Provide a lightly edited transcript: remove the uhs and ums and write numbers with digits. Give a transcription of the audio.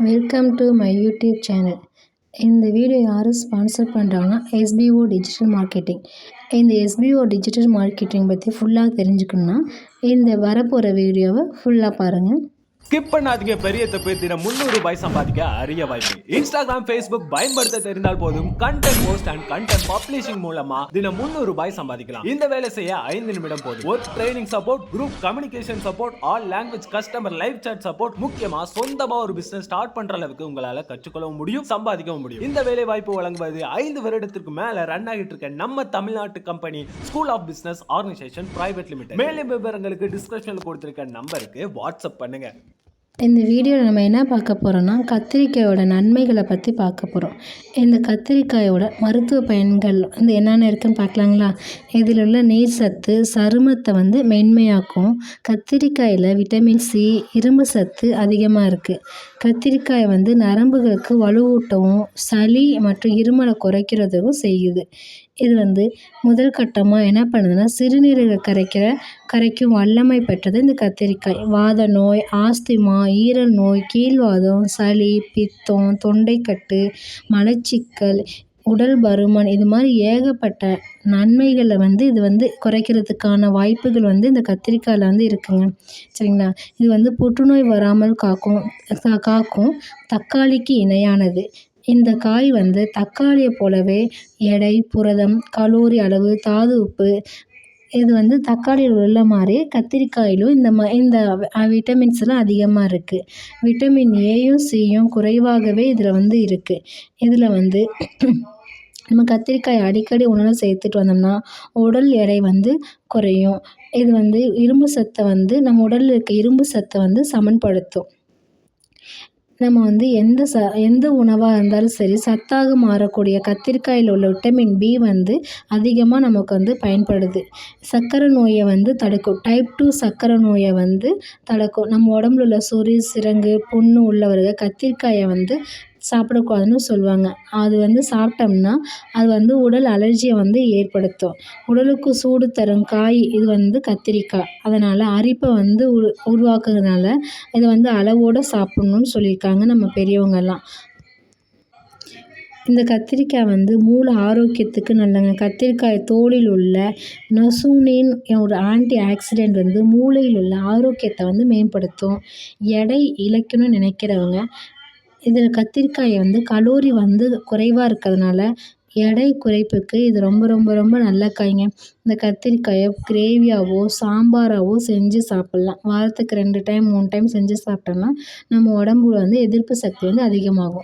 Welcome to my YouTube channel. இந்த video யார் sponsor பண்ணுறாங்கன்னா எஸ்பிஓ டிஜிட்டல் மார்க்கெட்டிங். இந்த எஸ்பிஓ டிஜிட்டல் மார்க்கெட்டிங் பற்றி ஃபுல்லாக தெரிஞ்சுக்கணுன்னா இந்த வரப்போகிற வீடியோவை ஃபுல்லாக பாருங்கள். ஸ்கிப் பண்ணாதீங்க. பெரிய தப்பு. தினம் 300 ரூபாய் சம்பாதிக்க அரிய வாய்ப்பு. இன்ஸ்டாகிராம், ஃபேஸ்புக் பயன்படுத்த தெரிந்தால் போதும் content post and content publishing மூலமா தினம் 300 ரூபாய் சம்பாதிக்கலாம். இந்த வேலை செய்ய 5 நிமிடம் போதும். Work training support, group communication support, all language customer live chat support, முக்கியமா சொந்தமா ஒரு பிசினஸ் ஸ்டார்ட் பண்ற அளவுக்கு உங்களால கற்றுக்கொள்ளவும் முடியும், சம்பாதிக்கவும் முடியும். இந்த வேலை வாய்ப்பு வழங்குவது 5 வருடத்திற்கு மேல ரன் ஆகிட்டு இருக்க நம்ம தமிழ்நாட்டு company school of business organisation private limited. மேலும் விவரங்களுக்கு டிஸ்கிரிப்ஷன்ல கொடுத்திருக்க நம்பருக்கு வாட்ஸ்அப் பண்ணுங்க. இந்த வீடியோவில் நம்ம என்ன பார்க்க போகிறோன்னா கத்திரிக்காயோட நன்மைகளை பற்றி பார்க்க போகிறோம். இந்த கத்திரிக்காயோட மருத்துவ பயன்கள் என்னென்ன இருக்குன்னு பார்க்கலாங்களா. இதில் உள்ள நீர் சத்து சருமத்தை மென்மையாக்கும். கத்திரிக்காயில் விட்டமின் சி, இரும்பு சத்து அதிகமாக இருக்குது. கத்திரிக்காய் நரம்புகளுக்கு வலுவூட்டவும் சளி மற்றும் இருமலை குறைக்கிறதுக்கும் செய்யுது. இது முதல் கட்டமாக என்ன பண்ணுதுன்னா சிறுநீரக கரைக்கும் வல்லமை பெற்றது இந்த கத்திரிக்காய். வாத நோய், ஆஸ்துமா, ஈரல் நோய், கீழ்வாதம், சளி, பித்தம், தொண்டைக்கட்டு, மலச்சிக்கல், உடல் பருமன், இது மாதிரி ஏகப்பட்ட நன்மைகளை இது குறைக்கிறதுக்கான வாய்ப்புகள் இந்த கத்திரிக்காயில் இருக்குங்க. சரிங்களா. இது புற்றுநோய் வராமல் காக்கும். தக்காளிக்கு இணையானது. இந்த காய் தக்காளியை போலவே எடை, புரதம், கலோரி அளவு, தாது உப்பு இது தக்காளியில் உள்ள மாதிரி கத்திரிக்காயிலும் இந்த விட்டமின்ஸ் எல்லாம் அதிகமாக இருக்குது. விட்டமின் ஏயும் சியும் குறைவாகவே இதில் இருக்குது. இதில் நம்ம கத்திரிக்காய் அடிக்கடி உணவில் சேர்த்துட்டு வந்தோம்னா உடல் எடை குறையும். இது இரும்பு சத்தை நம்ம உடலில் இருக்க இரும்பு சத்தை சமன்படுத்தும். நம்ம எந்த உணவாக இருந்தாலும் சரி சத்தாக மாறக்கூடிய கத்திரிக்காயில் உள்ள விட்டமின் பி அதிகமாக நமக்கு பயன்படுது. சர்க்கரை நோயை தடுக்கும். டைப் 2 சர்க்கரை நோயை தடுக்கும். நம்ம உடம்புல உள்ள சொறி, சிரங்கு, புண்ணு உள்ளவர்கள் கத்திரிக்காயை சாப்பிடக்கூடாதுன்னு சொல்லுவாங்க. அது சாப்பிட்டோம்னா அது உடல் அலர்ஜியை ஏற்படுத்தும். உடலுக்கு சூடு தரும் காய் இது கத்திரிக்காய். அதனால் அரிப்பை உருவாக்குறதுனால இதை அளவோடு சாப்பிட்ணுன்னு சொல்லியிருக்காங்க நம்ம பெரியவங்கெல்லாம். இந்த கத்திரிக்காய் மூளை ஆரோக்கியத்துக்கு நல்லங்க. கத்திரிக்காய் தோலில் உள்ள நொசூனின் ஒரு ஆன்டி ஆக்சிடென்ட் மூளையில் உள்ள ஆரோக்கியத்தை மேம்படுத்தும். எடை இழக்கணும்னு நினைக்கிறவங்க இதில் கத்திரிக்காயை கலோரி குறைவாக இருக்கிறதுனால எடை குறைப்புக்கு இது ரொம்ப ரொம்ப ரொம்ப நல்ல காய்ங்க. இந்த கத்திரிக்காயை கிரேவியாவோ சாம்பாராவோ செஞ்சு சாப்பிட்லாம். வாரத்துக்கு 2 டைம் 3 டைம் செஞ்சு சாப்பிட்டோம்னா நம்ம உடம்புல எதிர்ப்பு சக்தி அதிகமாகும்.